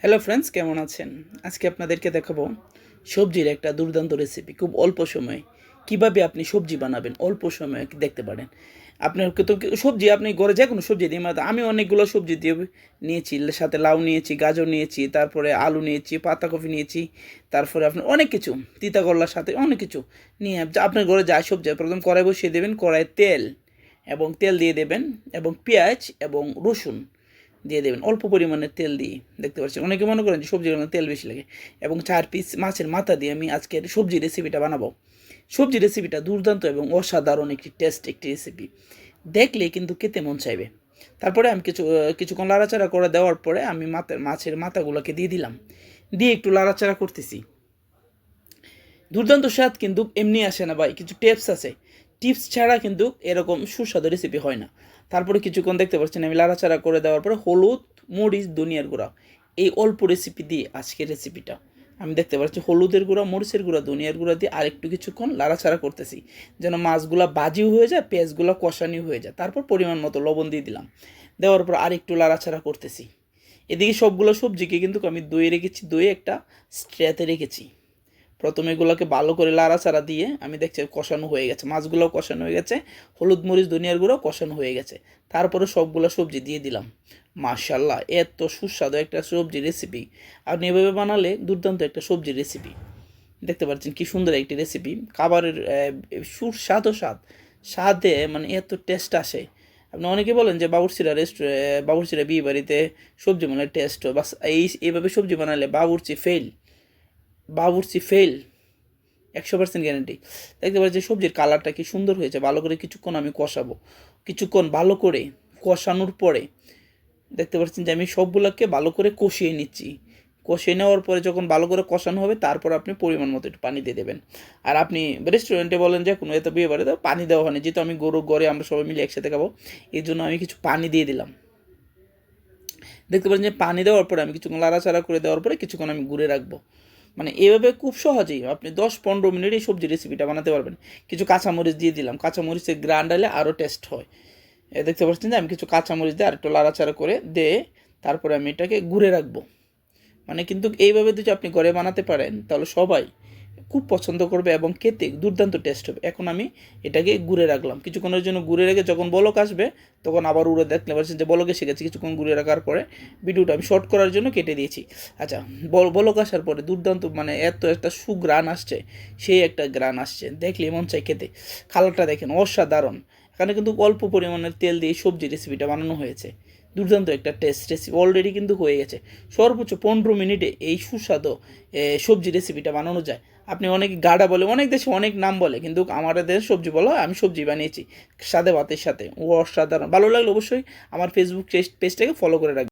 Hello friends, কেমন আছেন? আজকে আপনাদেরকে দেখাবো সবজির একটা দুর্দান্ত রেসিপি। খুব অল্প সময়ে কিভাবে আপনি সবজি বানাবেন অল্প সময়ে দেখতে পারেন। আপনার তো সবজি আপনি ঘরে যে কোনো সবজি দিয়ে আমি অনেকগুলো সবজি দিয়ে নিয়েছি, সাথে লাউ নিয়েছি, গাজর নিয়েছি, তারপরে আলু নিয়েছি, পাতাকপি নিয়েছি, তারপরে আপনার অনেক কিছু, তিতা করলার সাথে অনেক কিছু নিয়ে আপনার ঘরে যা সবজি প্রথম কড়াই বসিয়ে দেবেন। কড়াই তেল দিয়ে দেবেন এবং পেঁয়াজ এবং রসুন দিয়ে দেবেন। অল্প পরিমাণে তেল দিয়ে দেখতে পাচ্ছেন, অনেকে মনে করেন যে সবজির তেল বেশি লাগে। এবং 4 পিস মাছের মাথা দিয়ে আমি আজকের সবজি রেসিপিটা বানাবো। সবজি রেসিপিটা দুর্দান্ত এবং অসাধারণ একটি রেসিপি, দেখলে কিন্তু খেতে মন চাইবে। তারপরে আমি কিছুক্ষণ লাড়াচাড়া করে দেওয়ার পরে আমি মাছের মাথাগুলোকে দিয়ে দিলাম, দিয়ে একটু লাড়াচাড়া করতেছি। দুর্দান্ত স্বাদ কিন্তু এমনি আসে না ভাই, কিছু টিপস আছে। টিপস ছাড়া কিন্তু এরকম সুস্বাদু রেসিপি হয় না। তারপরে কিছুক্ষণ দেখতে পাচ্ছেন আমি লাড়াচাড়া করে দেওয়ার পরে হলুদ, মরিচ, ধনিয়ার গুঁড়া, এই অল্প রেসিপি দিয়ে আজকের রেসিপিটা আমি দেখতে পাচ্ছি। হলুদের গুঁড়া, মরিচের গুঁড়া, ধনিয়ার গুঁড়া দিয়ে আরেকটু কিছুক্ষণ লাড়াচাড়া করতেছি, যেন মাছগুলো বাজিও হয়ে যায়, পেঁয়াজগুলো কষানিও হয়ে যায়। তারপর পরিমাণ মতো লবণ দিয়ে দিলাম, দেওয়ার পর আরেকটু লাড়াচাড়া করতেছি। এদিকে সবগুলো সবজিকে কিন্তু আমি দইয়ে রেখেছি, দইয়ে একটা স্ট্রেতে রেখেছি। প্রথমে এগুলোকে ভালো করে লাড়াচাড়া দিয়ে আমি দেখছি কষানো হয়ে গেছে, মাছগুলোও কষানো হয়ে গেছে, হলুদ মরিচ ধনিয়ার গুঁড়ো কষানো হয়ে গেছে। তারপরে সবগুলো সবজি দিয়ে দিলাম। মাশাল্লাহ, এত সুস্বাদু একটা সবজি রেসিপি। আপনি এভাবে বানালে দুর্দান্ত একটা সবজি রেসিপি। দেখতে পাচ্ছেন কি সুন্দর একটি রেসিপি, খাবারের সুস্বাদু স্বাদে এত টেস্ট আসে। আপনি অনেকে বলেন যে বাবুর্চিরা বিয়ে বাড়িতে সবজি বানালে টেস্ট হয়, বাস এইভাবে সবজি বানালে বাবুর্চি ফেল 100% গ্যারান্টি। দেখতে পাচ্ছি যে সবজির কালারটা কি সুন্দর হয়েছে। ভালো করে কিছুক্ষণ আমি কষাবো, কিছুক্ষণ ভালো করে কষানোর পরে দেখতে পাচ্ছেন যে আমি সবগুলোকে ভালো করে কষিয়ে নিচ্ছি। কষিয়ে নেওয়ার পরে যখন ভালো করে কষানো হবে, তারপর আপনি পরিমাণ মতো একটু পানি দিয়ে দেবেন। আর আপনি রেস্টুরেন্টে বলেন যে কোনো এত বিয়ে বাড়িতে পানি দেওয়া হয়নি, যেহেতু আমি ঘরে আমরা সবাই মিলে একসাথে খাবো, এই জন্য আমি কিছু পানি দিয়ে দিলাম। দেখতে পাচ্ছেন যে পানি দেওয়ার পরে আমি কিছুক্ষণ লাড়াচাড়া করে দেওয়ার পরে কিছুক্ষণ আমি ঘুরে রাখবো। এভাবে খুব সহজেই আপনি 10-15 মিনিট এই সবজি রেসিপিটা বানাতে পারবেন। কিছু কাঁচামরিচ দিয়ে দিলাম, কাঁচামরিচের গ্রান ডালে আরও টেস্ট হয়। দেখতে পাচ্ছেন যে আমি কিছু কাঁচামরিচ দিয়ে আরেকটু লাড়াচাড়া করে দিয়ে তারপরে আমি এটাকে ঘুরে রাখবো। কিন্তু এইভাবে যদি আপনি ঘরে বানাতে পারেন তাহলে সবাই খুব পছন্দ করবে এবং খেতে দুর্দান্ত টেস্ট হবে। এখন আমি এটাকে ঘুরে রাখলাম, কিছুক্ষণের জন্য ঘুরে রেখে যখন বলক আসবে তখন আবার উড়ে দেখতে পাচ্ছেন যে বলক এসে গেছে। কিছুক্ষণ ঘুরে রাখার পরে ভিডিওটা আমি শর্ট করার জন্য কেটে দিয়েছি। আচ্ছা, বলক আসার পরে দুর্দান্ত এত একটা সুগ্রান আসছে, সেই একটা গ্রান আসছে, দেখলে মন চাই খেতে। কালারটা দেখেন অসাধারণ। এখানে কিন্তু অল্প পরিমাণের তেল দিয়ে সবজি রেসিপিটা বানানো হয়েছে। দুর্দান্ত একটা রেসিপি অলরেডি কিন্তু হয়ে গেছে। সর্বোচ্চ 15 মিনিটে এই সুস্বাদু সবজি রেসিপিটা বানানো যায়। আপনি অনেক গাঢ়া বলে, অনেক দেশে অনেক নাম বলে, কিন্তু আমাদের দেশে সবজি বলা হয়। আমি সবজি বানিয়েছি সাদে ভাতের সাথে, ও অসাধারণ। ভালো লাগলে অবশ্যই আমার ফেসবুক পেজটাকে ফলো করে রাখবেন।